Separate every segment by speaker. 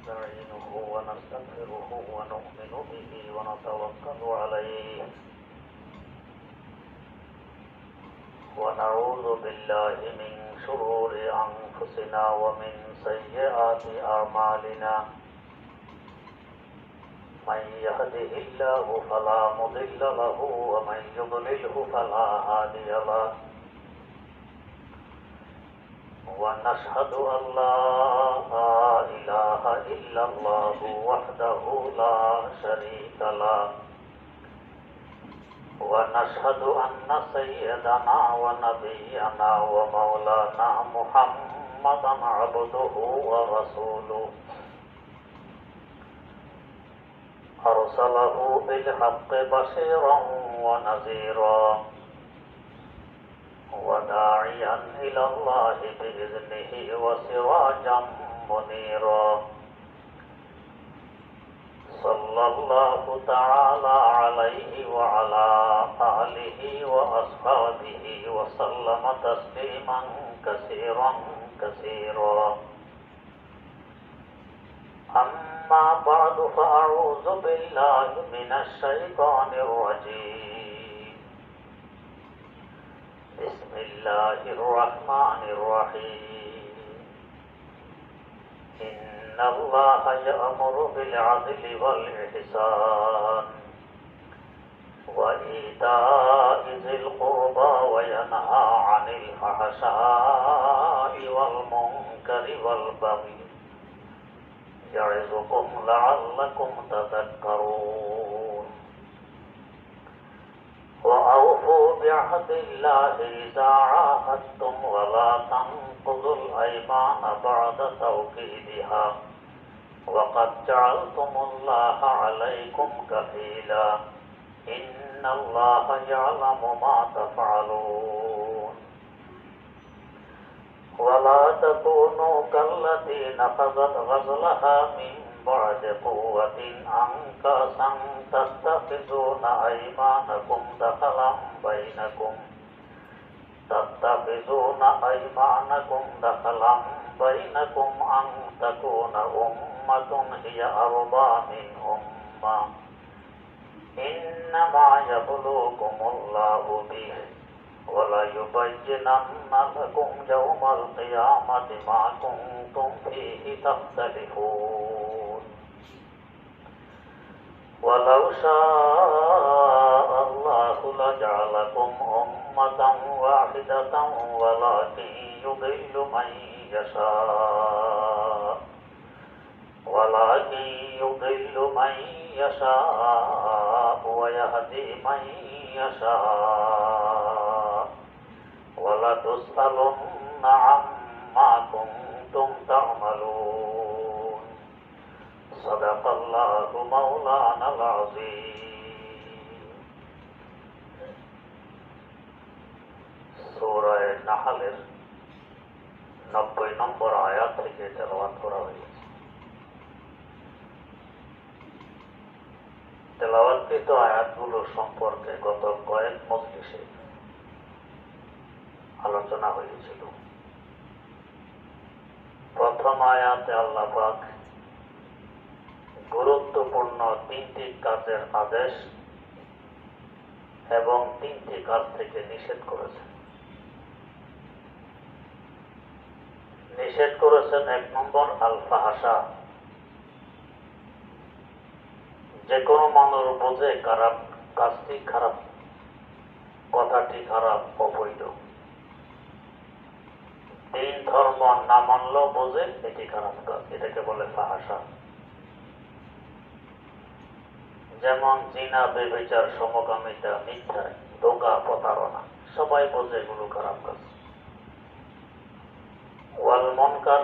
Speaker 1: ونستعينه ونستغفره ونؤمن به ونتوكل عليه ونعوذ بالله من شرور أنفسنا ومن سيئات أعمالنا من يهده الله فلا مضل له ومن يضلله فلا هادي له ونشهد أن لا إله إلا الله وحده لا شريك له ونشهد أن سيدنا ونبينا ومولانا محمدا عبده ورسوله أرسله بالحق بشيرا ونذيرا وداعيا إلى الله بإذنه وسراجا منيرا صلى الله تعالى عليه وعلى آله وأصحابه وسلم تسليما كثيرا كثيرا أما بعد فأعوذ بالله من الشيطان الرجيم بسم الله الرحمن الرحيم إن الله يأمر بالعدل والإحسان وإيتاء ذي القربى وينهى عن الفحشاء والمنكر والبغي يعظكم لعلكم تذكرون وأوفوا بعهد الله إذا عاهدتم ولا تنقضوا الأيمان بعد توكيدها وقد جعلتم الله عليكم كفيلا إن الله يعلم ما تفعلون ولا تكونوا كالتي نقضت غزلها من بعد قوة أنكاسا تتخذون أيمانكم دخلا بينكم أن تكون أمة هي أربى من أمة إنما يبلوكم الله به وليبينن لكم يوم القيامة ما كنتم فيه تختلفون ولو شاء الله لجعلكم أمة واحدة ولكن يضل من يشاء ويهدي من يشاء ولتسألن عما كنتم تعملون صدق الله مولانا العظيم সূরা নাহলের 90 নম্বর আয়াত থেকে তেলাওয়াত করা হয়েছে। তেলাওয়াতকৃত আয়াতগুলো সম্পর্কে গত কয়েক মজলিসে আলোচনা হয়েছিল। প্রথম আয়াতে আল্লাহ পাক গুরুত্বপূর্ণ 3টি কাজের আদেশ এবং 3টি কাজ থেকে নিষেধ করেছেন। নিষেধ করেছেন 1 নম্বর আল ফাহাশা, যে কোনো মানুষ বোঝে খারাপ কাজটি খারাপ, কথাটি খারাপ, অবৈধ। দিন ধর্ম না মানলেও বোঝে এটি খারাপ কাজ, এটাকে বলে ফাহাশা। যেমন জিনা, ব্যভিচার, সমকামিতা, মিথ্যা, ধোঁকা, প্রতারণা, সবাই বোঝে এগুলো খারাপ কাজ। ওয়াল মুনকার,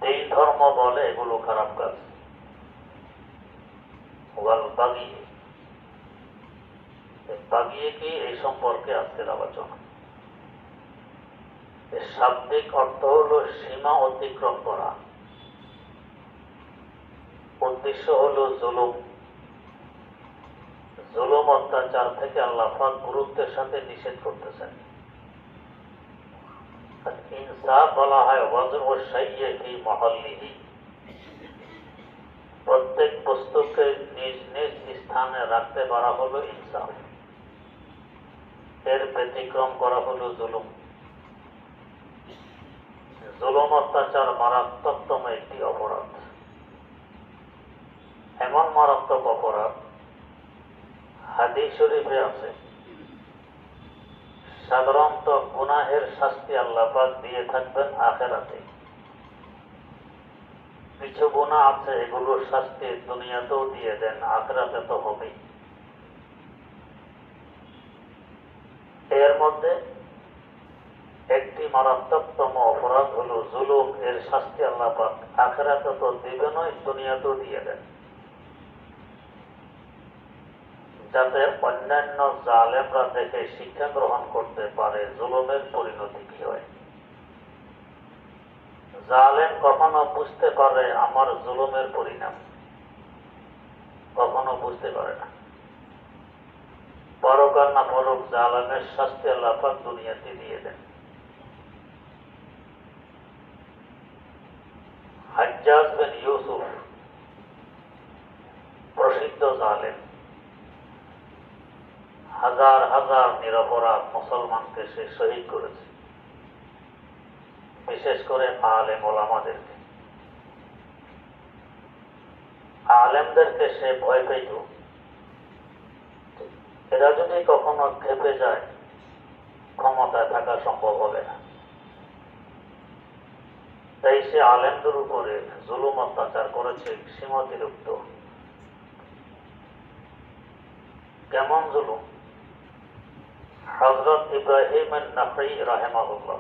Speaker 1: দিন ধর্ম বলে এগুলো খারাপ কাজ। ওয়াল বাগি, বাগিয়ে কি এই সম্পর্কে আজকের আলোচনা। এর শাব্দিক অর্থ হল সীমা অতিক্রম করা, উদ্দেশ্য হল জুলুম। জুলুম অত্যাচার থেকে আল্লাহ পাক গুরুত্বের সাথে নিষেধ করতেছেন। ইনসাফ বলা হয় ওয়াজনু শাইয়্যি ফি মাহাল্লিহি, প্রত্যেক বস্তুকে নিজ নিজ স্থানে রাখতে পারা হলো ইনসাফ। এর ব্যতিক্রম করা হলো জুলুম। জুলুম অত্যাচার মারাত্মকতম একটি অপরাধ, এমন মারাত্মক অপরাধ হাদিস শরীফে আছে, সাধারণত গুনাহের শাস্তি আল্লাহ পাক দিয়ে থাকবেন আখিরাতে। কিছু গুনাহ আছে এগুলোর শাস্তি দুনিয়াতেও দিয়ে দেন, আখিরাতে তো হবেই। এর মধ্যে একটি মারাত্মকতম অপরাধ হলো জুলুম। এর শাস্তি আল্লাহ পাক আখিরাতে তো দিবেনই, দুনিয়াতেও দিয়ে দেন, যাতে অন্যান্য জালেমরা দেখে শিক্ষা গ্রহণ করতে পারে জুলুমের পরিণতি কি হয়। জালেম কখনো বুঝতে পারে আমার জুলুমের পরিণাম, কখনো বুঝতে পারে না। পরকার না পরক জালেমের শাস্তি আল্লাহ পাক দুনিয়াতে দিয়ে দেন। হাজ্জাজ বিন ইউসুফ প্রসিদ্ধ জালেম, হাজার হাজার নিরপরাধ মুসলমানকে সে শহীদ করেছে, বিশেষ করে আলেম ওলামাদেরকে। আলেমদেরকে সে ভয় পেত, এরা যদি কখনো খেপে যায় ক্ষমতায় থাকা সম্ভব হবে না। তাই সে আলেমদের উপরে জুলুম অত্যাচার করেছে সীমাতিরিক্ত। কেমন জুলুম? হযরত ইব্রাহিম আন-নাখঈ রাহিমাহুল্লাহ,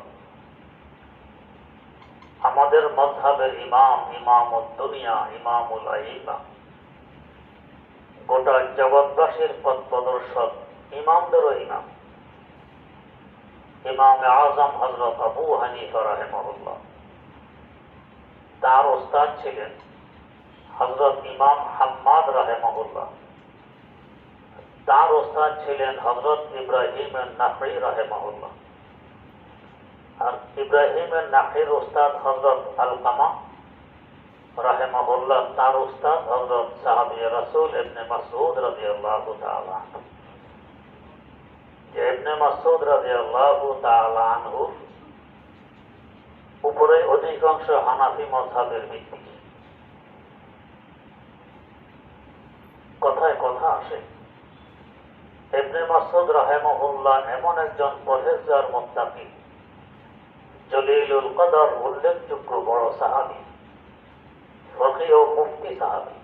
Speaker 1: আমাদের মাযহাবের ইমাম, ইমামুদ দুনিয়া, ইমামুল আইম্মা, গোটা জগৎবাসীর পথ প্রদর্শক, ইমামদেরও ইমাম, ইমাম আযম হযরত আবু হানিফা রাহিমাহুল্লাহ, তার ওস্তাদ ছিলেন হযরত ইমাম হাম্মাদ রাহিমাহুল্লাহ, তার ওস্তাদ ছিলেন হযরত ইব্রাহিম আন-নাখঈ রাহিমাহুল্লাহ। আর ইব্রাহিম আন-নাখঈর ওস্তাদ হযরত আলকামা রাহিমাহুল্লাহ, তার ওস্তাদ হযরত সাহাবী রাসূল ইবনে মাসউদ রাদিয়াল্লাহু তাআলা আনহু। যে ইবনে মাসউদ রাদিয়াল্লাহু তাআলা আনহু উপরে অধিকাংশ হানাফি মাযহাবের ভিত্তি। কথায় কথা আসে, ইবনে মাসউদ রাহিমাহুল্লাহ এমন একজন পরহেজগার মুত্তাকি, জলিলুল কদর, উল্লেখযোগ্য বড় সাহাবী, ফকিহ ও মুফতি সাহাবী।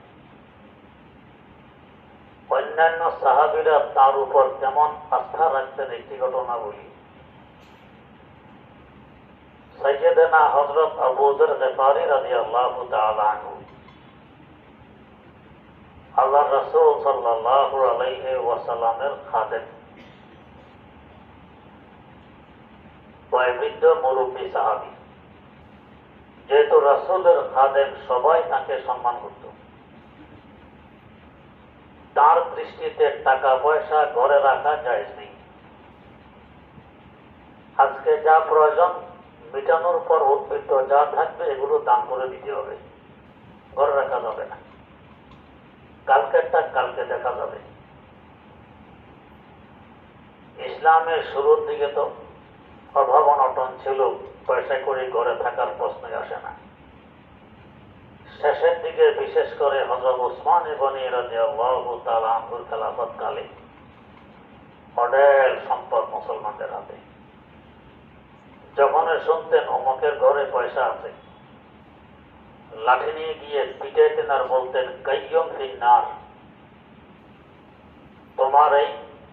Speaker 1: অন্যান্য সাহাবীরা তার উপর তেমন আস্থা রাখতেন। একটি ঘটনা বলি, সাইয়্যিদানা হযরত আবু যর গিফারী রাদিয়াল্লাহু তাআলা আনহু, আল্লাহর রাসূল সাল্লাল্লাহু আলাইহি ওয়াসাল্লামের খাদেম, বয়োবৃদ্ধ মুরব্বী সাহাবী। যেহেতু রাসূলের খাদেম, সবাই তাকে সম্মান করত। তার দৃষ্টিতে টাকা পয়সা ঘরে রাখা জায়েজ নেই। আজকে যা প্রয়োজন মেটানোর পর উদ্বৃত্ত যা থাকবে এগুলো দান করে দিতে হবে, ঘরে রাখা যাবে না। কালকেরটা কালকে দেখা যাবে। ইসলামের শুরুর দিকে তো অভাব অনটন ছিল, পয়সা করে ঘরে থাকার প্রশ্নই আসে না। শেষের দিকে বিশেষ করে হযরত উসমান গনি রাদিয়াল্লাহু তাআলা আনহুর খেলাফতকালে অঢেল সম্পদ মুসলমানদের হাতে। যখন শুনতেন অমুকের ঘরে পয়সা আছে, লাঠি নিয়ে গিয়ে পিটাইতেন আর বলতেন, কাইয়ুম ফিন্নার, তোমার এই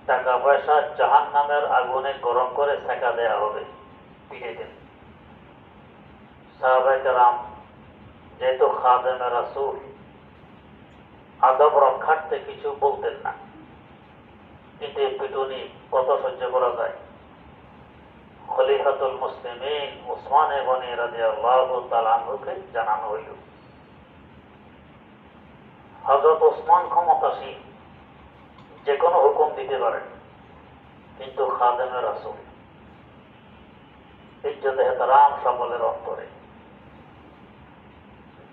Speaker 1: টাকা পয়সা জাহান্নামের আগুনে গরম করে সেকা দেয়া হবে, পিটাইতেন। সাহাবায়ে কেরাম যেহেতু খাদেমে রাসূল, আদব রক্ষার্থে কিছু বলতেন না, কিন্তু পিটুনি কত সহ্য করা যায়। খলিফাতুল মুসলিমিন উসমান গনি রাদিয়াল্লাহু তাআলা আনহুকে জানানো হইল, হযরত ওসমান ক্ষমতাসীন, যে কোনো হুকুম দিতে পারেন, কিন্তু খাদেমে রাসূল ইজ্জতে এহতারাম সকলের অন্তরে।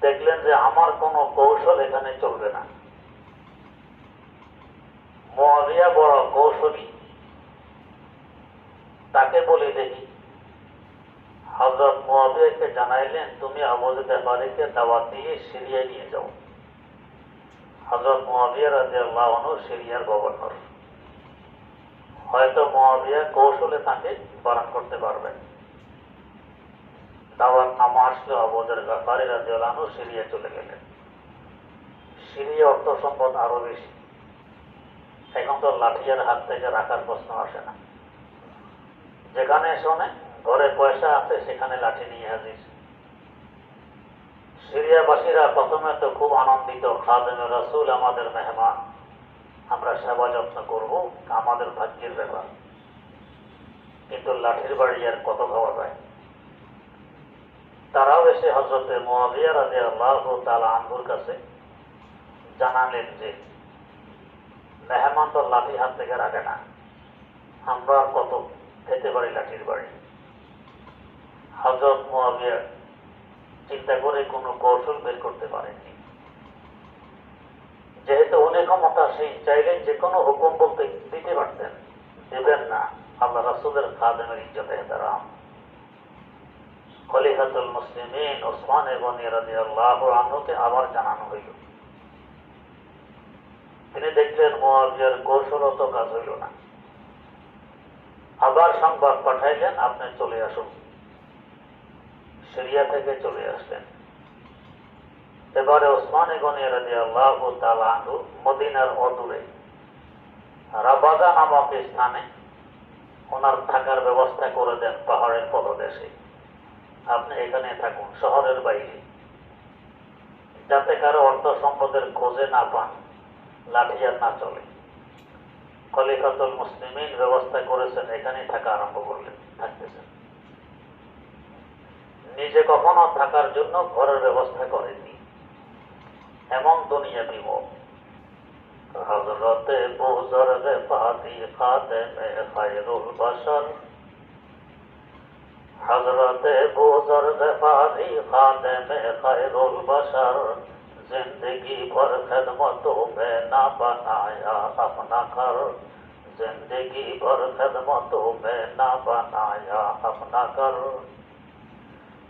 Speaker 1: দেখলেন যে আমার কোনো কৌশল এখানে চলবে না। মুআবিয়া বড় কৌশলী, তাকে বলে দেখি। হযরত মুআবিয়াকে জানাইলেন, তুমি আবু জাহলকে দাওয়াত দিয়ে সিরিয়ায় নিয়ে যাও। হযরত মুআবিয়া রাদিয়াল্লাহু আনহু সিরিয়ার গভর্নর। হয়তো মুআবিয়া কৌশলে তাকে বারণ করতে পারবেন। দাওয়াত নামা আসলে আবু যর গফারি রাদিয়াল্লাহু আনহু সিরিয়া চলে গেলেন। সিরিয়া অর্থ সম্পদ আরো বেশি। এখন তো লাঠিয়ার হাত থেকে রাখার প্রশ্ন আসে না। যেখানে শোনে ঘরে পয়সা আছে সেখানে লাঠি নিয়ে হাজির। সিরিয়াবাসীরা প্রথমে তো খুব আনন্দিত, খাদেমে রাসূল আমাদের মেহমান, আমরা সেবা যত্ন করব, আমাদের ভাগ্যের ব্যাপার। কিন্তু লাঠির বাড়ি আর কত খাওয়া যায়। তারাও এসে হযরতে মুআবিয়া রাদিয়াল্লাহু তাআলা আনহুর কাছে জানালেন যে মেহমান তো লাঠি হাত থেকে রাখে না, আমরা কত খেতে পারি লাঠির বাড়ি। হযরত মুআবিয়া চিন্তা করে কোনো কৌশল বের করতে পারেননি। যেহেতু উনি ক্ষমতাসীন, চাইলেন যে কোনো হুকুম বলতে দিতে পারতেন, দেবেন না। আল্লাহ রাসূলের খাদেমের ইজ্জত এহতারাম। খলিফাতুল মুসলিমিন ওসমান গনি রাদিয়াল্লাহু আনহুকে আবার জানানো হইল। তিনি দেখলেন মুআবিয়ার কৌশলত কাজ হইল না। আবার সংবাদ পাঠাইলেন, আপনি চলে আসুন। সিরিয়া থেকে চলে আসলেন। এবারে ওসমান গনি রাদিয়াল্লাহু তাআলা আনহু মদিনার অদূরে রাবাদা নামক স্থানে ওনার থাকার ব্যবস্থা করে দেন, পাহাড়ের পদদেশে। আপনি এখানে থাকুন, শহরের বাইরে, যাতে কারো অর্থ সম্পদের খোঁজে না পান, লাঠিয়ার না চলে। খলিফাতুল মুসলিমিন ব্যবস্থা করেছেন, এখানেই থাকা আরম্ভ করলেন, থাকতেছেন। নিজে কখনো থাকার জন্য ঘরের ব্যবস্থা করেননি। এমন দুনিয়াবি মুখ। হযরতে বুজুর্গ ফাতি খাদেমে খায়রুল বাশার, হযরতে বুজুর্গ ফাতি খাদেমে খায়রুল বাশার, जिंदगी भर खिदमतों में ना बनाया अपना घर, जिंदगी भर खिदमतों में ना बनाया अपना घर।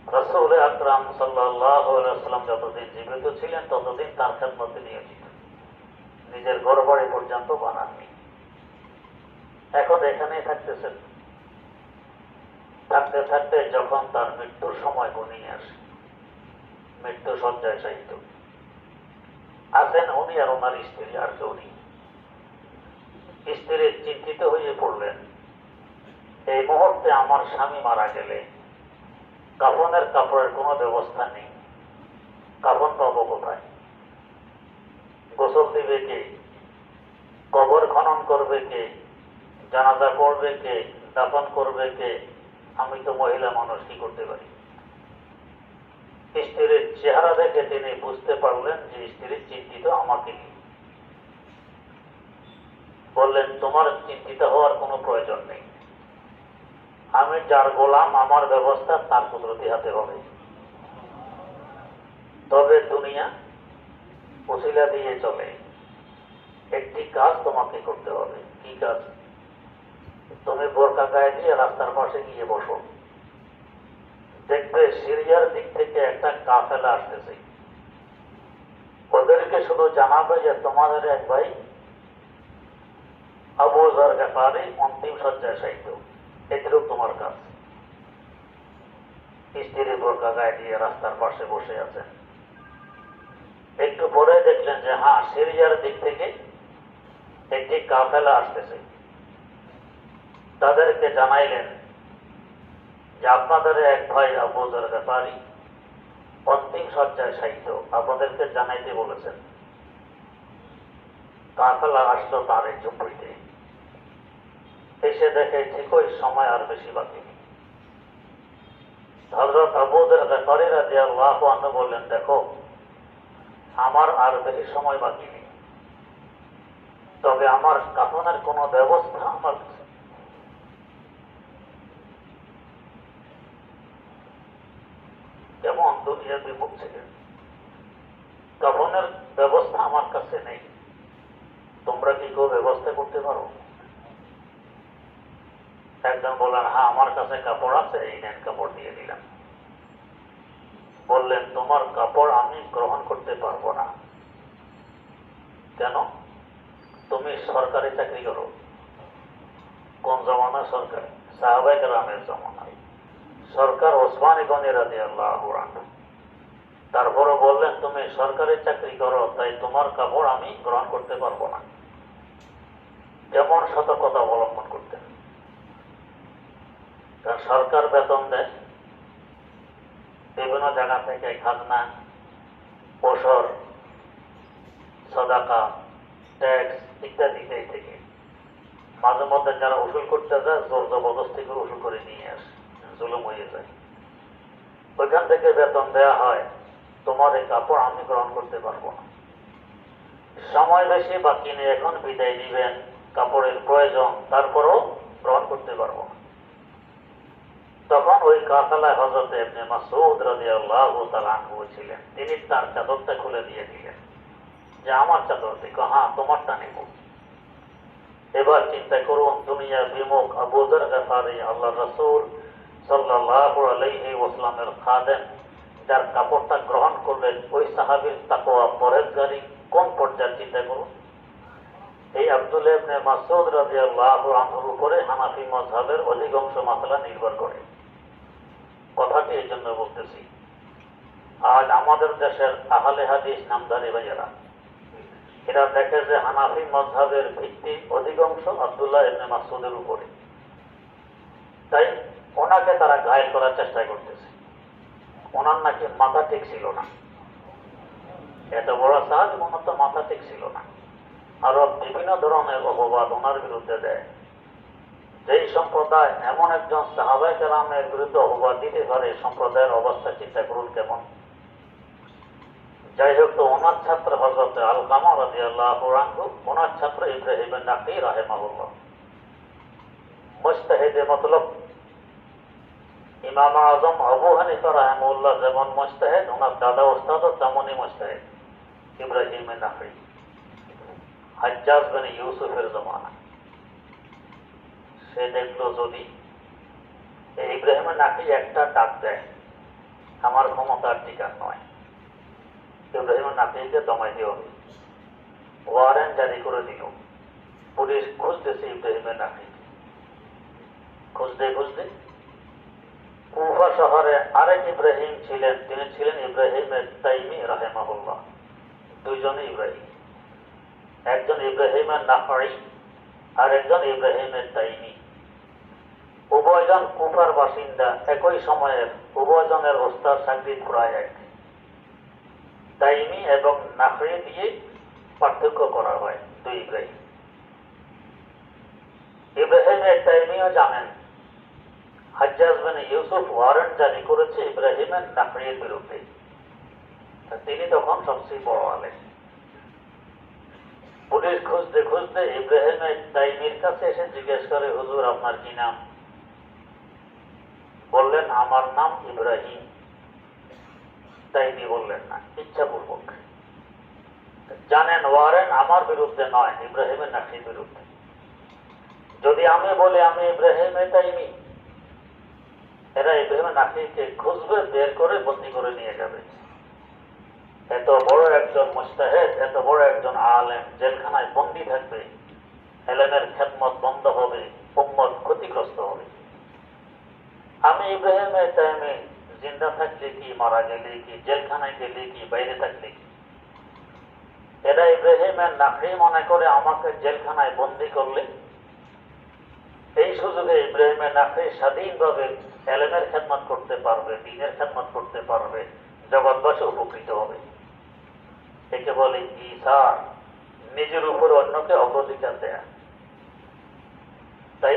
Speaker 1: রাসূল আকরাম সাল্লাল্লাহু আলাইহি ওয়াসাল্লাম যতদিন জীবিত ছিলেন ততদিন তার খেদমতে নিয়োজিত, নিজের ঘর বাড়ি পর্যন্ত বানাননি। এখন এখানেই থাকতেছেন। থাকতে থাকতে যখন তার মৃত্যুর সময় ঘনিয়ে আসে, মৃত্যু শয্যায় শায়িত আছেন উনি আর ওনার স্ত্রী, আর কেউ নেই। স্ত্রী চিন্তিত হয়ে পড়লেন, এই মুহূর্তে আমার স্বামী মারা গেলে কাফনের কাপড়ের কোনো ব্যবস্থা নেই, কাফন পাবো কোথায়? গোসল দিবে কে? কবর খনন করবে কে? জানাজা পড়বে কে? দাফন করবে কে? আমি তো মহিলা মানুষ, কি করতে পারি? স্ত্রীর চেহারা দেখে তিনি বুঝতে পারলেন যে স্ত্রী চিন্তিত আমাকে নিয়ে। বললেন, তোমার চিন্তিত হওয়ার কোনো প্রয়োজন নেই, আমি যার গোলাম, আমার ব্যবস্থা তার কুদরতি হাতে হবে। তবে দুনিয়া ওসিলা দিয়ে চলে, একটি কাজ তোমাকে করতে হবে। কি কাজ? তুমি বোরকা গায়ে দিয়ে রাস্তার পাশে গিয়ে বসো, দেখবে সিরিয়ার দিক থেকে একটা কাফেলা আসতেছে। ওদেরকে শুধু জানাবে যে তোমাদের এক ভাই আবু যর গফারি অন্তিম শয্যায় শায়িত, এটুকু তোমার কাজ। স্ত্রী বোরকা গায়ে দিয়ে রাস্তার পাশে বসে আছেন। একটু পরে দেখলেন যে হ্যাঁ, সিরিয়ার দিক থেকে একটি কাফেলা আসতেছে। তাদেরকে জানাইলেন যে আপনাদের এক ভাই আবু যর গফারি অন্তিম শয্যায় শায়িত, আপনাদেরকে জানাইতে বলেছেন। কাফেলা আসলো তার এই ঝুপড়িতে। এসে দেখে ঠিকই সময় আর বেশি বাকি নেই। হযরত আবু যর গফারি রাদিয়াল্লাহু আনহু বললেন, দেখো আমার আর বেশি সময় বাকি নেই, তবে আমার কাফনের কোনো ব্যবস্থা আমার কেমন দুনিয়া বিমুখ ছিলেন, কাফনের ব্যবস্থা আমার কাছে নেই, তোমরা কি কেউ ব্যবস্থা করতে পারো? একজন বললেন, হ্যাঁ আমার কাছে কাপড় আছে, এই নেন, কাপড় দিয়ে দিলাম। বললেন, তোমার কাপড় আমি গ্রহণ করতে পারবো না। কেন? তুমি সরকারি চাকরি করো। কোন জমানা সরকারি? সাহাবায়ে কেরামের জমানায় সরকার ওসমান গনি রাদিয়াল্লাহু আনহু। তারপরও বললেন, তুমি সরকারি চাকরি করো, তাই তোমার কাপড় আমি গ্রহণ করতে পারবো না। কেমন সতর্কতা অবলম্বন করতেন। কারণ সরকার বেতন দেয়, বিভিন্ন জায়গা থেকে খাজনা, ওসর, সাদাকা, ট্যাক্স ইত্যাদি থেকে মাঝে মধ্যে যারা উসুল করতে যায় জোর জবরদস্তি করে উসুল করে নিয়ে আসে, জুলুম হয়ে যায়। ওইখান থেকে বেতন দেয়া হয়, তোমার এই কাপড় আমি গ্রহণ করতে পারবো না। সময় বেশি বাকি নেই, এখন বিদায় দিবেন, কাপড়ের প্রয়োজন, তারপরও গ্রহণ করতে পারবো না। তখন ওই কাফেলায় হযরত ইবনে মাসউদ রাদিয়াল্লাহু তাআলা আনহু ছিলেন। তিনি তার চাদরটা খুলে দিয়ে দিলেন যে আমার চাদর দেখো, হ্যাঁ তোমারটা নেব। এবার চিন্তা করুন, দুনিয়ার বিমুখ আবু যর গফারি, আল্লাহর রাসূল সাল্লাল্লাহু আলাইহি ওয়াসাল্লামের খাদেম, যার কাপড়টা গ্রহণ করলেন, ওই সাহাবীর তাকওয়া পরহেজগারি কোন পর্যায়ে চিন্তা করুন। এই আব্দুল্লাহ ইবনে মাসউদ রাদিয়াল্লাহু আনহুর উপরে হানাফি মাযহাবের অধিকাংশ মাসআলা নির্ভর করে। কথাটি এই জন্য বলতেছি, আজ আমাদের দেশের আহলে হাদিস নামধারী ভাইয়েরা এরা দেখে যে হানাফি মাযহাবের ভিত্তি অধিকাংশ আব্দুল্লাহ ইবনে মাসউদের উপরে, তাই ওনাকে তারা ঘায়েল করার চেষ্টা করতেছে। ওনার নাকি মাথা ঠিক ছিল না, এত বড় সাহাবী, ওনার তো মাথা ঠিক ছিল না। আরো বিভিন্ন ধরনের অপবাদ ওনার বিরুদ্ধে দেয়। যেই সম্প্রদায় এমন একজন সাহাবায়ে কেরামের বিরুদ্ধে অপবাদ দিতে পারে, সম্প্রদায়ের অবস্থা চিন্তা করুন কেমন। যাই হোক, তো ওনার ছাত্র হযরত আলকামা রাদিয়াল্লাহু আনহু, ওনার ছাত্র ইব্রাহিম নাখঈ রাহিমাহুল্লাহ, মুজতাহিদে মতলব। ইমাম আযম আবু হানিফা রাহিমাহুল্লাহ যেমন মুজতাহিদ, ওনার দাদা ওস্তাদও তেমনই মুজতাহিদ ইব্রাহিম নাখঈ, হাজ্জাজ বিন ইউসুফের জমানা। সে দেখলো যদি এই ইব্রাহিম নাখঈ একটা ডাক দেয়, আমার ক্ষমতার ঠিকান নয়, ইব্রাহিম নাখঈকে দমাই দিও। ওয়ারেন্ট জারি করে দিল। পুলিশ খুঁজতেছে ইব্রাহিম নাখঈকে, খুঁজতে খুঁজতে কুফা শহরে আরেক ইব্রাহিম ছিলেন, তিনি ছিলেন ইব্রাহিম তাইমি রাহিমাহুল্লাহ। দুইজনে ইব্রাহিম, একজন ইব্রাহিম নাখঈ আর একজন ইব্রাহিম তাইমি। উভয়জন কুফার বাসিন্দা, একই সময়ের, উভয়জনের ওস্তাদ শাগির্দ প্রায় এক। তাইমি এবং নাখঈ দিয়ে পার্থক্য করা হয় দুই ইব্রাহিম। ইব্রাহিম তাইমিও জানেন হাজ্জাজ বিন ইউসুফ ওয়ারেন্ট জারি করেছে ইব্রাহিম নাখঈর বিরুদ্ধে। তিনি তখন সবচেয়ে বড় আলেম। পুলিশ খুঁজতে খুঁজতে ইব্রাহিম তাইমির কাছে এসে জিজ্ঞেস করে, হুজুর আপনার কি নাম? বললেন, আমার নাম ইব্রাহিম। তাইমি বললেন না, ইচ্ছাপূর্বক। জানেন ওয়ারেন্ট আমার বিরুদ্ধে নয়, ইব্রাহিম নাখঈর বিরুদ্ধে। যদি আমি বলি আমি ইব্রাহিম তাইমি, এরা ইব্রাহিম নাখঈকে খুঁজবে, বের করে বন্দী করে নিয়ে যাবে। এত বড় একজন মুজতাহিদ, এত বড় একজন আলেম জেলখানায় বন্দী থাকবে, এলেমের খেদমত বন্ধ হবে, উম্মত ক্ষতিগ্রস্ত হবে। আমি ইব্রাহিম তাইমি জিন্দা থাকলে কি, মারা গেলে কি, জেলখানায় গেলে কি, বাইরে থাকলে কি, এরা ইব্রাহিম নাখঈ মনে করে আমাকে জেলখানায় বন্দী করলে এই সুযোগে ইব্রাহিম নাখঈ স্বাধীনভাবে এলেমের খেদমত করতে পারবে, দ্বীনের খেদমত করতে পারবে, জগৎবাসী উপকৃত হবে। একে বলে ঈসার, নিজের উপর অন্যকে অগ্রাধিকার দেয়া। তাই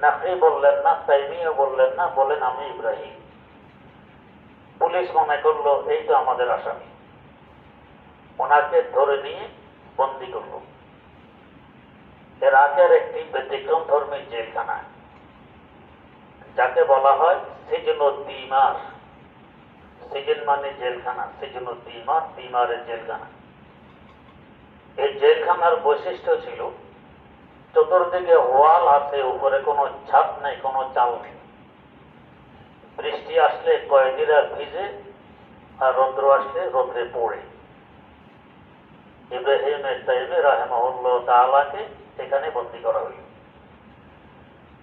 Speaker 1: নাখঈ বললেন না, তাইমিও বললেন না, বলেন আমি ইব্রাহিম। পুলিশ মনে করলো এই তো আমাদের আসামি, ওনাকে ধরে নিয়ে বন্দী করল ইরাকের একটি ব্যতিক্রম ধর্মী জেলখানা, যাকে বলা হয় সিজনুদ দিমার। সিজন মানে জেলখানা, সিজনুদ দিমার, দিমারের জেলখানা। এই জেলখানার বৈশিষ্ট্য ছিল চতুর্দিকে ওয়াল আছে, উপরে কোনো ছাদ নেই, কোনো চাল নেই। বৃষ্টি আসলে কয়েদিরা ভিজে, আর রৌদ্র আসলে রৌদ্রে পড়ে। ইব্রাহিম তাইমি রাহিমাহুল্লাহ তাআলাকে এখানে বন্দী করা হইল।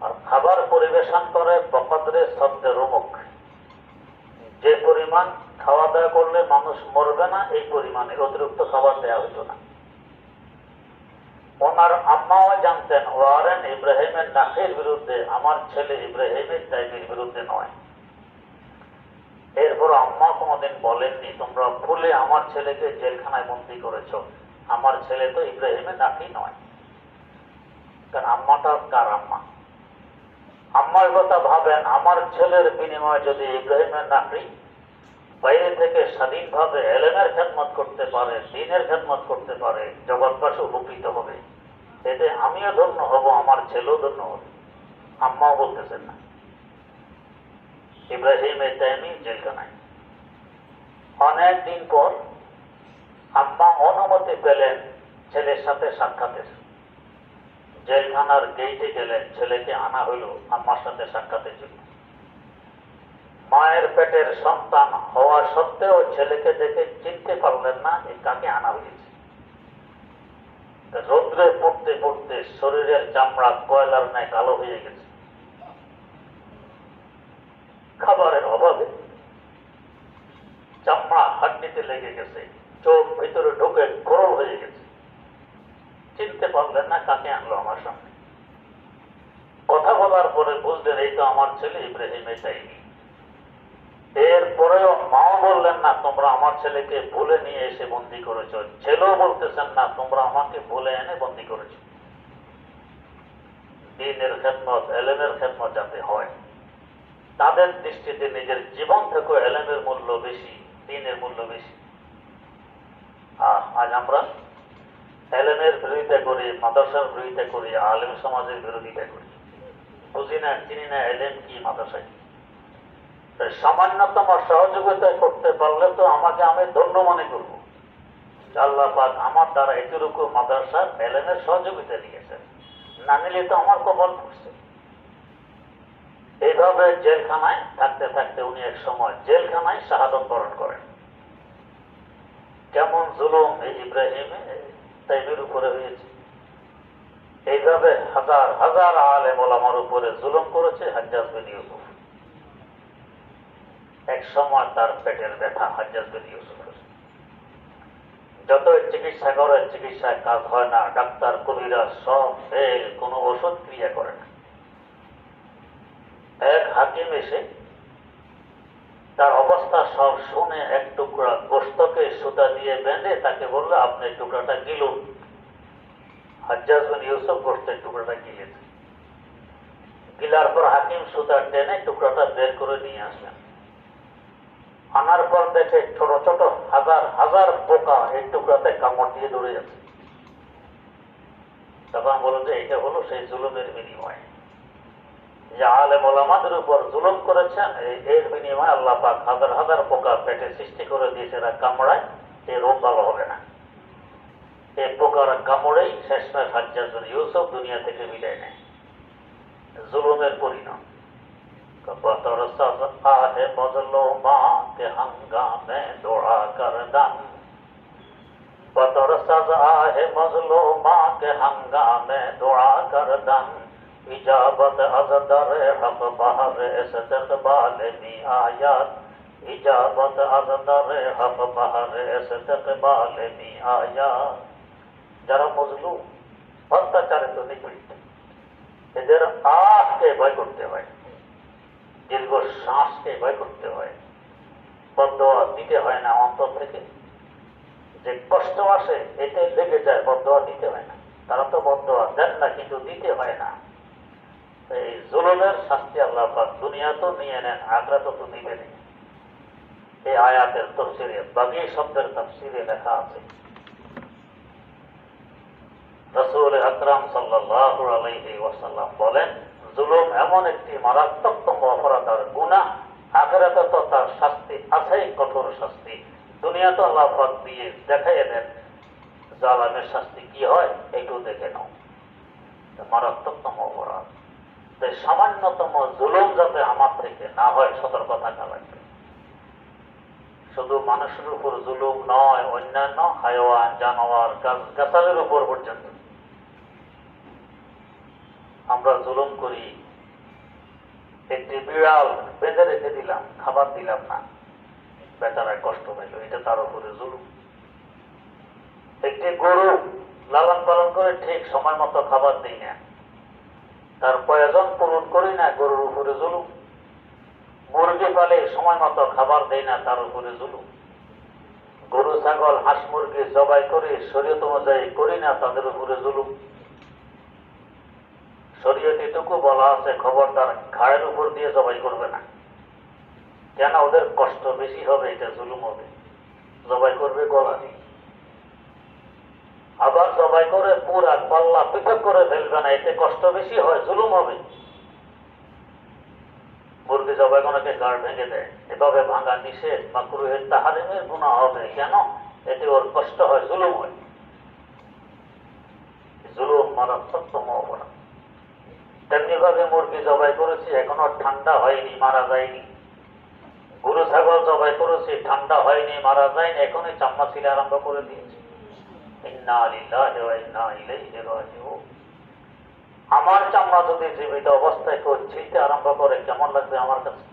Speaker 1: আর খাবার পরিবেশন করে বকদরে সদ্দে রুমুক, যে পরিমাণ খাওয়া দাওয়া করলে মানুষ মরবে না এই পরিমাণে অতিরিক্ত খাবার দেওয়া হইত না। ওনার আম্মাও জানতেন ওয়ারেন ইব্রাহিমের নাখের বিরুদ্ধে, আমার ছেলে ইব্রাহিমের তাইমির বিরুদ্ধে নয়। এরপর আম্মা কোনোদিন বলেননি তোমরা ভুলে আমার ছেলেকে জেলখানায় বন্দী করেছ, আমার ছেলে তো ইব্রাহিমের নাকি নয়। কারণ আম্মাটা কার আম্মা? আম্মার কথা ভাবেন, আমার ছেলের বিনিময়ে যদি ইব্রাহিমের নাকি বাইরে থেকে স্বাধীনভাবে এলেমের খেদমত করতে পারে, দ্বীনের খেদমত করতে পারে, জগৎবাসী উপকৃত হবে, এতে আমিও ধন্য হব, আমার ছেলেও ধন্য হবে। আম্মাও বলতেছেন না। ইব্রাহিম তাইমি জেলখানায়। অনেক দিন পর আম্মা অনুমতি পেলেন ছেলের সাথে সাক্ষাতের। জেলখানার গেইটে গেলেন, ছেলেকে আনা হইল আম্মার সাথে সাক্ষাতের জন্য। মায়ের পেটের সন্তান হওয়া সত্ত্বেও ছেলেকে দেখে চিনতে পারলেন না কাকে আনা হয়েছে। রৌদ্রে পড়তে পড়তে শরীরের চামড়া কয়লার ন্যায় কালো হয়ে গেছে। খাবারের অভাবে চামড়া হাড্ডিতে লেগে গেছে, চোখ ভিতরে ঢুকে গরম হয়ে গেছে। চিনতে পারলেন না কাকে আনলো আমার সামনে। কথা বলার পরে বুঝলেন এই তো আমার ছেলে ইব্রাহিম তাইমি। এরপরেও মাও বললেন না তোমরা আমার ছেলেকে ভুলে নিয়ে এসে বন্দী করেছ, ছেলেও বলতেছেন না তোমরা আমাকে ভুলে এনে বন্দী করেছ। দ্বীনের খেদমত, এলেমের খেদমত যাতে হয়, তাদের দৃষ্টিতে নিজের জীবন থেকে এলেমের মূল্য বেশি, দ্বীনের মূল্য বেশি। আজ আমরা এলেমের বিরোধিতা করি, মাদ্রাসার বিরোধিতা করি, আলেম সমাজের বিরোধিতা করি, বুঝি না, চিনি না এলেম কি, মাদ্রাসা কি। সামান্যতম সহযোগিতা করতে পারলে তো আমাকে আমি ধন্য মনে করব। আল্লাহ পাক আমার দ্বারা এতটুকু মাদ্রাসার এলেমের সহযোগিতা দিয়েছেন, না নিলে তো আমার কপাল পড়ছে। এইভাবে জেলখানায় থাকতে থাকতে উনি এক সময় জেলখানায় শাহাদত বরণ করেন। কেমন জুলুম এই ইব্রাহিম তাইমির উপরে হয়েছে। এইভাবে হাজার হাজার আলেম ওলামার উপরে জুলুম করেছে হাজ্জাজ বিন ইউসুফ। এক সময় তার পেটের ব্যথা হাজ্জাজ বিন ইউসুফের। যতই চিকিৎসা করে চিকিৎসায় কাজ হয় না, ডাক্তার কবিরা সব ফেল, কোনো ওষুধ ক্রিয়া করে না। এক হাকিম এসে তার অবস্থা সব শুনে এক টুকরা গোশতকে সুতা দিয়ে বেঁধে তাকে বললো আপনি টুকরাটা গিলুন। হাজ্জাজ বিন ইউসুফ গোশতের টুকরাটা গিলেছে। গিলার পর হাকিম সুতা টেনে টুকরাটা বের করে নিয়ে আসলেন। আনার পর দেখে ছোট ছোট হাজার হাজার পোকা এই টুকরাতে কামড় দিয়ে দৌড়ে যাচ্ছে। তখন বলো যে এটা হলো সেই জুলুমের বিনিময়, যে আলেম ওলামাদের উপর জুলুম করেছেন, এর বিনিময়ে আল্লাহ পাক হাজার হাজার পোকা পেটে সৃষ্টি করে দিয়েছে, এরা কামড়ায়, এই রোগ ভালো হবে না। এই পোকার কামড়েই শেষমেশ হাজ্জাজ বিন ইউসুফ দুনিয়া থেকে বিদায় নেয়। জুলুমের পরিণাম। बतर सज आहे मजलूमा के हंगामे दौड़ा कर दम, बतर सज आहे मजलूमा के हंगामे दौड़ा कर दम, इजाबत अज दर हक बहर इस्तकबाल मी आयात, इजाबत अज दर हक बहर इस्तकबाल मी आयात। যারা মজলুম, অত্যাচারিত, নিপীড়িত, এদের আহকে ভয় করতে হয়, দীর্ঘ শ্বাসকে ভয় করতে হয়, বদদোয়া দিতে হয় না অন্তর থেকে। যে কষ্ট আসে এতে লেগে যায়, বদদোয়া দিতে হয় না। তারা তো বদদোয়া দেন না কিন্তু দিতে হয় না। এই জুলুমের শাস্তি আল্লাহ পাক দুনিয়া তো নিয়ে নেন, আখিরাত তো দিবেন। এই আয়াতের তাফসীরে বাগী শব্দের তাফসীরে লেখা আছে, রাসূল আকরাম সাল্লাল্লাহু আলাইহি ওয়াসাল্লাম বলেন, জুলুম এমন একটি মারাত্মকতম অপরাধ আর গুনাহ আখিরাতে তো তার শাস্তি আছেই, কঠোর শাস্তি। দুনিয়াতে আল্লাহ পাক দিয়ে দেখাইয়ে দেন জালেমের শাস্তি কি হয়, একটু দেখে নাও। মারাত্মকতম অপরাধ। তাই সামান্যতম জুলুম যাতে আমার থেকে না হয় সতর্ক থাকা লাগবে। শুধু মানুষের উপর জুলুম নয়, অন্যান্য হায়াওয়ান, জানোয়ার, গাছালের উপর পর্যন্ত আমরা জুলুম করি। একটি বিড়াল বেঁধে রেখে দিলাম, খাবার দিলাম না, বেচারায় কষ্ট পেল, এটা তার উপরে জুলুম। একটি গরু লালন পালন করে ঠিক সময় মতো খাবার দিই না, তার প্রয়োজন পূরণ করি না, গরুর উপরে জুলুম। মুরগি পালে সময় মতো খাবার দেয় না, তার উপরে জুলুম। গরু, ছাগল, হাঁস, মুরগি জবাই করে শরীয়ত অনুযায়ী করি না, তাদের উপরে জুলুম। শরীয়ত এটুকু বলা আছে, খবরদার ঘাড়ের উপর দিয়ে জবাই করবে না, কেন ওদের কষ্ট বেশি হবে, এটা জুলুম হবে। জবাই করবে গলা দিয়ে, আবার জবাই করে পুরা পাল্লা পৃথক করে ফেলবে না, এতে কষ্ট বেশি হয়, জুলুম হবে। মুরগি জবাই কোনকে গাড় ভেঙে দেয়, এভাবে ভাঙা নিষেধ, মাকরুহের তাহরিমের গুনাহ হবে, কেন? এতে ওর কষ্ট হয়, জুলুম হয়। জুলুম মারাত্মকতম অপরাধ। তেমনি ভাবে মুরগি জবাই করেছি, এখনো ঠান্ডা হয়নি, মারা যায়নি। গরু, ছাগল জবাই করেছি, ঠান্ডা হয়নি, মারা যায়নি, এখনই চাম্মা ছিলে আরম্ভ করে দিয়েছে। ইন্না লিল্লাহি ওয়া ইন্না ইলাইহি রাজিউন। আমার চামড়া যদি জীবিত অবস্থায় কেউ ছিলতে আরম্ভ করে, কেমন লাগবে আমার কাছে?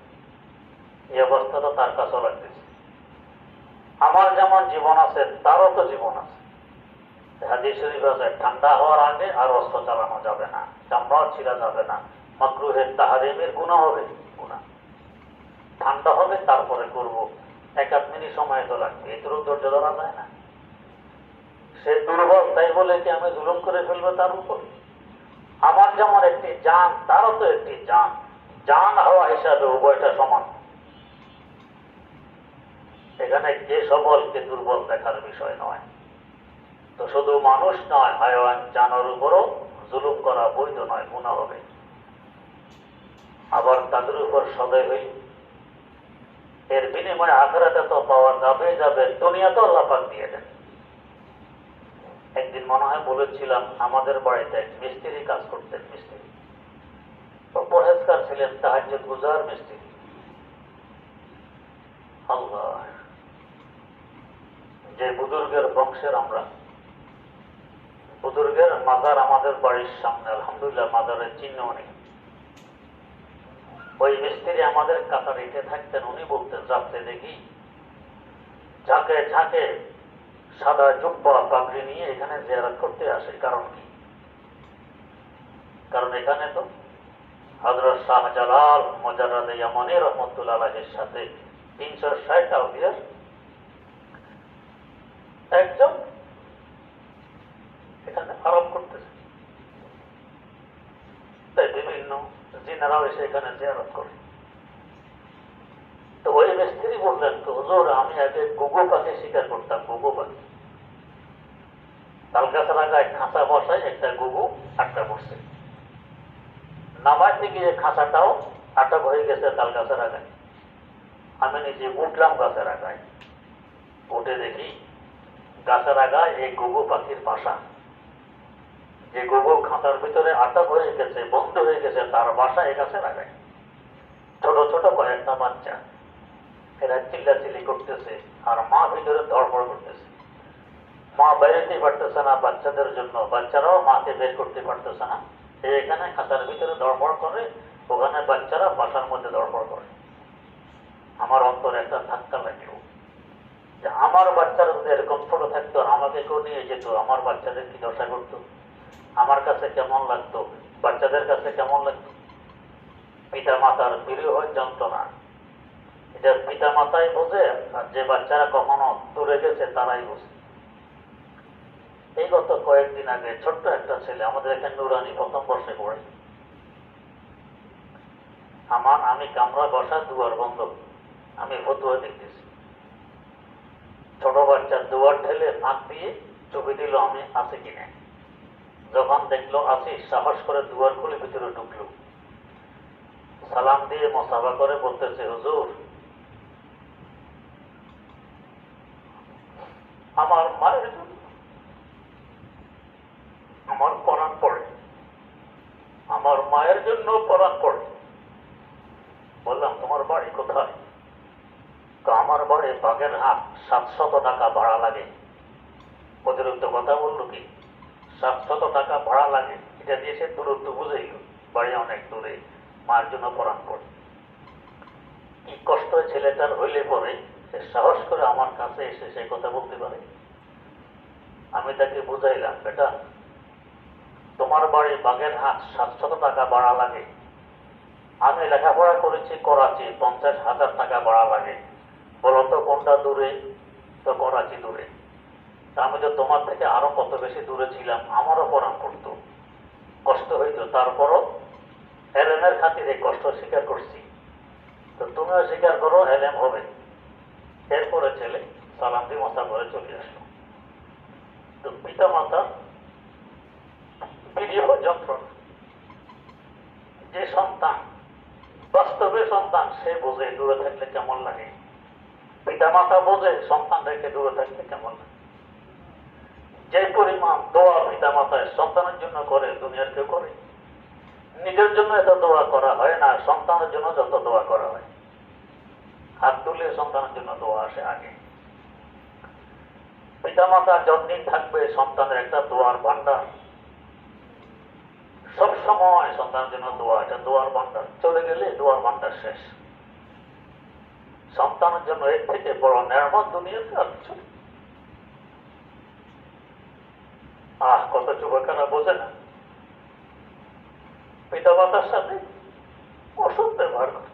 Speaker 1: এই অবস্থা তো তার কাছেও লাগতেছে। আমার যেমন জীবন আছে, তারও তো জীবন আছে। হাদিস শরীফ আছে, ঠান্ডা হওয়ার আগে আর অস্ত্র চালানো যাবে না, চামড়াও ছিঁড়া যাবে না, মাকরুহের তাহরিমের গুনাহ হবে। গুনাহ ঠান্ডা হবে তারপরে করব, 1-1 মিনিট সময় তো লাগবে, এতেও ধৈর্য ধরা যায় না। সে দুর্বল, তাই বলে কি আমি জুলুম করে ফেলবো তার উপর? আমার যেমন একটি জান, তারও তো একটি জান। জান হওয়া হিসাবে উভয়টা সমান। এখানে কে সবল কে দুর্বল দেখার বিষয় নয়। তো শুধু মানুষ নয়, হায়াওয়ান, জানোয়ার উপরও জুলুম করা বৈধ নয়, গুনাহ হবে। আবার তাদের উপর সদয় হই, এর বিনিময়ে আখিরাতে তো পাওয়া যাবে যাবে, দুনিয়াতেও আল্লাহ পাক দিয়ে দেন। একদিন মনে হয় বলেছিলাম, আমাদের বাড়িতে এক মিস্ত্রি কাজ করতেন। মিস্ত্রি তো পরহেজগার ছিলেন, তাহাজ্জুদ গুজার মিস্ত্রি। আল্লাহ, যে বুজুর্গের বংশের আমরা, বুজুর্গের মাজার আমাদের বাড়ির সামনে, আলহামদুলিল্লাহ মাজারের চিহ্ন নেই। ওই মিস্ত্রি আমাদের কাতারিতে থাকতেন। উনি বলতেন, রাত্রে দেখি ঝাঁকে ঝাঁকে সাদা জুব্বা পাগড়ি নিয়ে এখানে জিয়ারত করতে আসে। কারণ কি? কারণ এখানে তো হযরত শাহজালাল মুজাররদ ইয়ামানী রহমাতুল্লাহ আলাইহির সাথে 360 আউলিয়ার একজন এখানে আরাম করতেছে। তাই বিভিন্ন জিনেরাও এসে এখানে জিয়ারত করে। তো ওই মিস্ত্রি বললেন, তো হুজুর, আমি আগে গুগু পাখি শিকার করতাম। গুগু পাখি তালগাছের আগায় খাঁচা বসায়, একটা গুগু আটকা পড়ছে, নামাইতে গিয়ে খাঁচাটাও আটক হয়ে গেছে তালগাছের আগায়। আমি নিজে উঠলাম গাছের আগায়, উঠে দেখি গাছের আগায় এই গুগু পাখির বাসা। যে গুগু খাঁচার ভিতরে আটক হয়ে গেছে, বন্ধ হয়ে গেছে, তার বাসা এই গাছের আগায়। ছোট ছোট কয়েকটা বাচ্চা, এরা চিল্লাচিল্লি করতেছে, আর মা ভিতরে ধড়ফড় করতেছে। মা বেরোতেই পারতেছে না বাচ্চাদের জন্য, বাচ্চারাও মাকে বের করতে পারতেছে না। এখানে খাঁচার ভিতরে ধড়ফড় করে, ওখানে বাচ্চারা বাসার মধ্যে ধড়ফড় করে। আমার অন্তরে একটা ধাক্কা লাগলো যে আমার বাচ্চারা যদি এরকম ছোট থাকতো, আমাকে কেউ নিয়ে যেত, আমার বাচ্চাদের কি দশা করতো, আমার কাছে কেমন লাগতো, বাচ্চাদের কাছে কেমন লাগতো। পিতা মাতার প্রিয় হয় যন্ত্রণা, এটা পিতা মাতাই বোঝে, আর যে বাচ্চারা কখনো দূরে গেছে তারাই বোঝে। এই গত কয়েকদিন আগে ছোট্ট একটা ছেলে, আমাদের এখানে নুরানি 1ম বর্ষে পড়ে, আমি কামরা বসা, দুয়ার বন্ধ, আমি ফতুয়া দেখতেছি। ছোট বাচ্চা দুয়ার ঠেলে নাক দিয়ে চুপি দিল আমি আছে কিনা। যখন দেখলো আছি, সাহস করে দুয়ার খুলে ভিতরে ঢুকলো। সালাম দিয়ে মুসাফা করে বলতেছে, হুজুর আমার মায়ের জন্য আমার পরাণ পড়ে, আমার মায়ের জন্য পরাণ পড়ে। বললাম, তোমার বাড়ি কোথায়? তো আমার বাড়ি বাগেরহাট, 700 টাকা ভাড়া লাগে। অতিরিক্ত কথা বললো কি, 700 টাকা ভাড়া লাগে, এটা দিয়ে সে দূরত্ব বুঝাইল, বাড়ি অনেক দূরে, মায়ের জন্য পরাণ পড়ে। কি কষ্ট ছেলেটার হইলে পরে সে সাহস করে আমার কাছে এসে সে কথা বলতে পারে। আমি তাকে বুঝাইলাম, বেটা তোমার বাড়ি বাগেরহাট, 700 টাকা ভাড়া লাগে, আমি লেখাপড়া করেছি করাচি, 50,000 টাকা ভাড়া লাগে, বলতো কোনটা দূরে? তো করাচি দূরে। আমি তো তোমার থেকে আরো কত বেশি দূরে ছিলাম, আমারও পরাণ পড়তো, কষ্ট হইত, তারপরও এলেমের খাতিরে কষ্ট স্বীকার করছি, তো তুমিও স্বীকার করো, এলেম হবে। এরপরে ছেলে সালাম দিয়ে মশা করে চলে আসলো। তো পিতা মাতা বিরহ যন্ত্রণা, যে সন্তান বাস্তবে সন্তান সে বোঝে দূরে থাকলে কেমন লাগে, পিতা মাতা বোঝে সন্তান রেখে দূরে থাকলে কেমন লাগে। যে পরিমাণ দোয়া পিতা মাতায় সন্তানের জন্য করে দুনিয়ার কেউ করে? নিজের জন্য এত দোয়া করা হয় না, সন্তানের জন্য যত দোয়া করা হয়। হাত তুলে সন্তানের জন্য দোয়া আসে আগে। পিতা মাতা যতদিন থাকবে সন্তানের একটা দোয়ার ভান্ডার, সব সময় সন্তানের জন্য দোয়া, এটা দোয়ার ভান্ডার। চলে গেলে দোয়ার ভান্ডার শেষ। সন্তানের জন্য এর থেকে বড় নেয়ামত দুনিয়াতে আর কিছু। কত যুবকেরা বোঝে না, পিতা মাতার সাথে অসৎ ব্যবহার করে।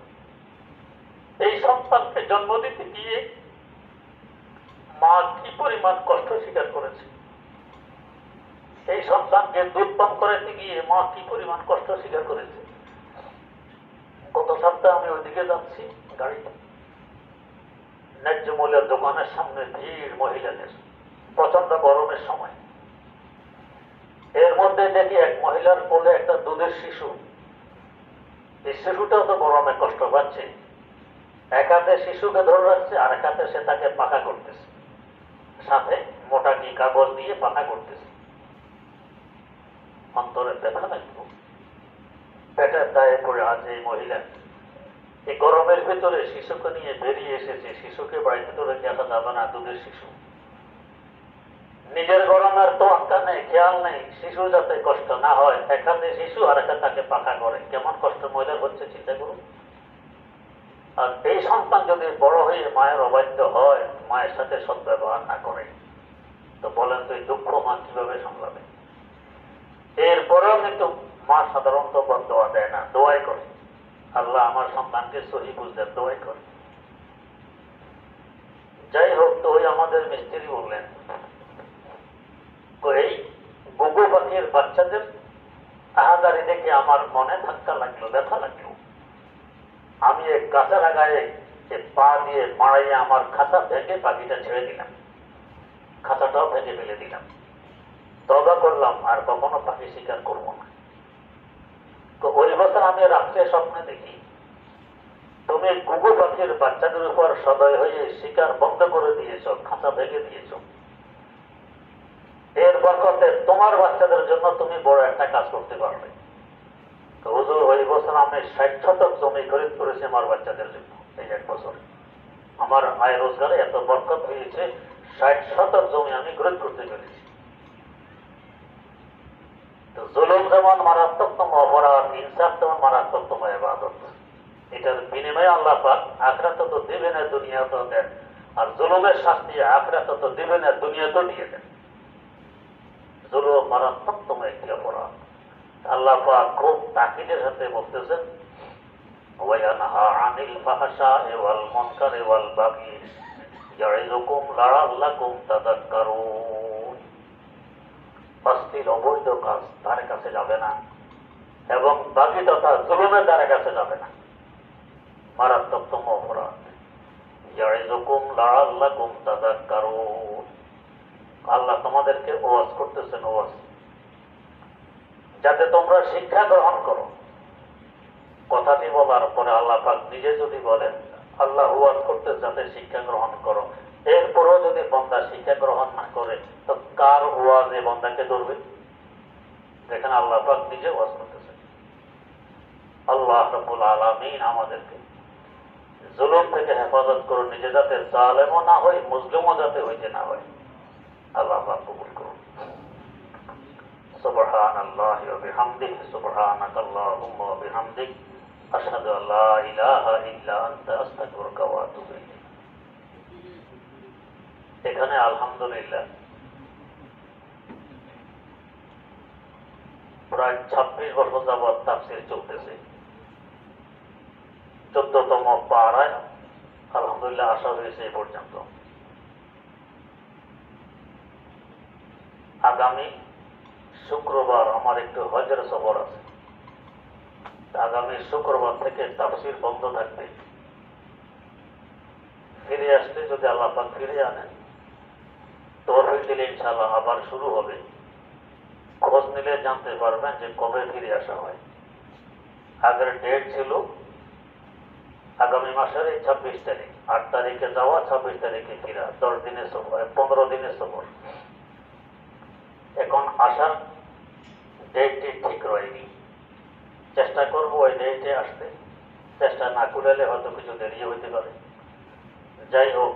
Speaker 1: এই সন্তানকে জন্ম দিতে গিয়ে মা কি পরিমাণ কষ্ট স্বীকার করেছে, এই সন্তানকে দুধ পান করাতে গিয়ে মা কি পরিমাণ কষ্ট স্বীকার করেছে। গত সপ্তাহে আমি ওইদিকে যাচ্ছি গাড়িতে, ন্যায্য মূল্যের দোকানের সামনে ভিড় মহিলাদের, প্রচন্ড গরমের সময়। এর মধ্যে দেখি এক মহিলার কোলে একটা দুধের শিশু। এই শিশুটাও তো গরমে কষ্ট পাচ্ছে, এক হাতে শিশুকে ধরে রাখছে, আর এক হাতে সে তাকে পাখা করতেছে, সাথে মোটা কি কাগজ দিয়ে পাখা করতেছে। অন্তরে ব্যথা লাগলো, পেটের দায়ে পড়ে আছে এই মহিলা। এই গরমের ভেতরে শিশুকে নিয়ে বেরিয়ে এসেছে, শিশুকে বাড়ির ভেতরে রেখে আসা যাবে না, দুধের শিশু। নিজের গরমের তো আটকা নেই, খেয়াল নেই, শিশু যাতে কষ্ট না হয়, এক হাতে শিশু আর একটা তাকে পাখা করে। কেমন কষ্ট মহিলার হচ্ছে চিন্তা করুন। আর এই সন্তান যদি বড় হয়ে মায়ের অবাধ্য হয়, মায়ের সাথে সদ্ব্যবহার না করে, তো বলেন তো এই দুঃখ মা কিভাবে সামলাবে? এরপরেও কিন্তু মা সাধারণত দোয়া দেয় না, দোয়াই করে, আল্লাহ আমার সন্তানকে সহি বুঝতে, দোয়াই করে। যাই হোক, তো ওই আমাদের মিস্ত্রি বললেন, তো এই গুগু পাখির বাচ্চাদের আহাজারি দেখে আমার মনে ধাক্কা লাগলো, ব্যথা লাগলো। আমি এক গাছের আগায় পা দিয়ে মারাইয়া আমার খাঁচা ভেঙে পাখিটা ছেড়ে দিলাম, খাঁচাটাও ভেঙে ফেলে দিলাম। তওবা করলাম, আর কখনো পাখি শিকার করবো না। তো ওই বছর আমি রাত্রে স্বপ্নে দেখি, তুমি গুগু পাখির বাচ্চাদের উপর সদয় হয়ে শিকার বন্ধ করে দিয়েছ, খাঁচা ভেঙে দিয়েছ। এর বরকতে তোমার বাচ্চাদের জন্য তুমি বড় একটা কাজ করতে পারবে। তো হুজুর, ওই বছর আমি 60 শতক জমি খরিদ করেছি আমার বাচ্চাদের জন্য। এই এক বছর আমার আয় রোজগারে এত বরকত হয়েছে, 60 শতক জমি আমি খরিদ করতে পেরেছি। তো জুলুম যেমন মারাত্মকতম অপরাধ, ইনসাফ তেমন মারাত্মকতম ইবাদত। এটার বিনিময়ে আল্লাহ পাক আখিরাতে তো দিবেন, দুনিয়াতেও দেন। আর জুলুমের শাস্তি আখিরাতে তো দিবেন, দুনিয়াতেও দিয়ে দেন। জুলুম মারাত্মকতম একটি অপরাধ। আল্লাহ পাক খুব তাকিদের সাথে বলতেছেন, ওয়ায়ানহা আনিল ফাহশাই ওয়াল মুনকারি ওয়াল বাগি ইয়াইযুকুম লাআল্লাকুম তাযাক্কারুন। অশ্লীল অবৈধ কাজ তার কাছে যাবে না, এবং বাগি তথা জুলুমের দ্বারা কাছে যাবে না, মারাত্মকতম অপরাধ। ইয়াইযুকুম লাআল্লাকুম তাযাক্কারুন। আল্লাহ তোমাদেরকে ওয়াজ করতেছেন, ওয়াজ, যাতে তোমরা শিক্ষা গ্রহণ করো। কথাটি বলার পরে আল্লাহ পাক নিজে যদি বলেন আল্লাহ ওয়াজ করতে যাতে শিক্ষা গ্রহণ করো, এরপরও যদি বন্দা শিক্ষা গ্রহণ না করে তো কার ওয়াজে বন্দাকে ধরবে? যেখানে আল্লাহ পাক নিজে ওয়াজ করতেছে। আল্লাহ রাব্বুল আলামিন আমাদেরকে জুলুম থেকে হেফাজত করুন, নিজে যাতে জালেমও না হয়, মুসলিমও যাতে হইতে না হয়। আল্লাহ পাক কবুল করুন। সুবহানাল্লাহি ওয়া বিহামদিহি, সুবহানাকাল্লাহুম্মা ওয়া বিহামদিক, আশহাদু আল্লা ইলাহা ইল্লা আনতা, আস্তাগফিরুকা ওয়া আতুবু ইলাইক। এখানে আলহামদুলিল্লাহ প্রায় 26 বছর যাবৎ তাফসীর চলতেছে। 14তম পারায় আলহামদুলিল্লাহ আসা হয়েছে এই পর্যন্ত। আগামী শুক্রবার আমার একটু হজের সফর আছে। আগামী শুক্রবার থেকে তাফসীর বন্ধ থাকবে। ফিরে আসলে যদি আল্লাহ পাক ফিরে আনেন, তৌফিক দিলে ইনশাআল্লাহ আবার শুরু হবে। খোঁজ নিলে জানতে পারবেন যে কবে ফিরে আসা হয়। আগের ডেট ছিল আগামী মাসের 26 তারিখ, 8 তারিখে যাওয়া, 26 তারিখে ফিরা, 10 দিনের সফর, 15 দিনের সফর। এখন আসার ডেটটি ঠিক রয়নি। চেষ্টা করব ওই ডেটে আসতে, চেষ্টা না করলে হয়তো কিছু দেরি হইতে পারে। যাই হোক,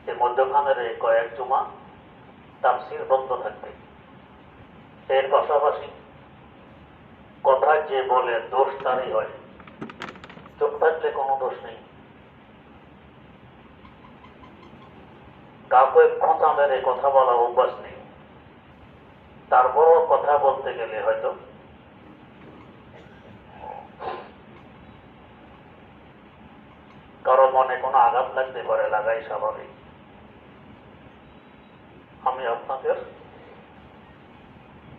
Speaker 1: এই মধ্যখানের এই কয়েক জুমা তাফসীর বন্ধ থাকবে। এর পাশাপাশি কথা যে বলে দোষ তারই হয়, চুপ থাকলে কোনো দোষ নেই। কাউকে খোঁচা মেরে কথা বলা অভ্যাস নেই, তারপরও কথা বলতে গেলে হয়তো কারো মনে কোনো আঘাত লাগতে পারে, লাগাই স্বাভাবিক। আমি আপনাদের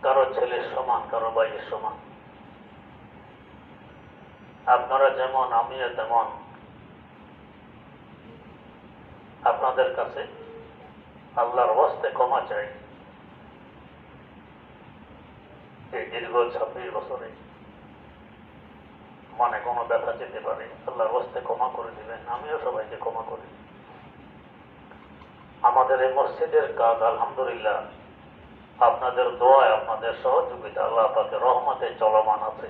Speaker 1: কারো ছেলের সমান, কারো ভাইয়ের সমান। আপনারা যেমন আমিও তেমন। আপনাদের কাছে আল্লাহর ওয়াস্তে ক্ষমা চাই। এই দীর্ঘ 26 বছরে মনে কোনো ব্যথা যেতে পারে, আল্লাহর ওয়াস্তে ক্ষমা করে দিবেন। আমিও সবাইকে ক্ষমা করি। আমাদের এই মসজিদের কাজ আলহামদুলিল্লাহ আপনাদের দোয়ায়, আপনাদের সহযোগিতা, আল্লাহ পাকের রহমতে চলমান আছে।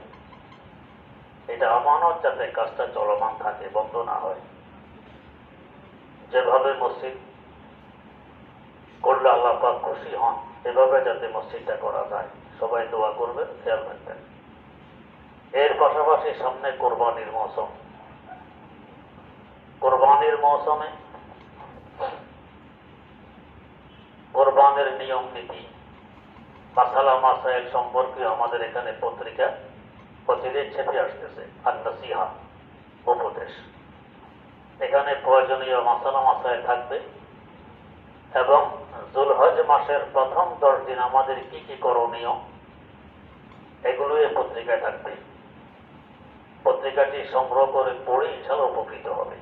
Speaker 1: এটা আমানত যাতে কাজটা চলমান থাকে, বন্ধ না হয়। যেভাবে মসজিদ করলে আল্লাহ পাক খুশি হন, এভাবে যাতে মসজিদটা করা যায়। সবাই দোয়া করবেন, খেয়াল রাখবেন। এর পাশাপাশি সামনে কোরবানির মৌসুম। কোরবানির মৌসুমে কোরবানির নিয়ম নীতি, মাসালা মাসাইল সম্পর্কে আমাদের এখানে পত্রিকা প্রতিদিন ছেপে আসতেছে। আন-নাসিহা, উপদেশ। এখানে প্রয়োজনীয় মাসালা মাসাইল থাকবে এবং যুলহজ মাসের প্রথম 10 দিন আমাদের কি কি করণীয় এগুলো এই পত্রিকায় থাকবে। পত্রিকাটি সংগ্রহ করে পড়ে ইনশাআল্লাহ উপকৃত হবে।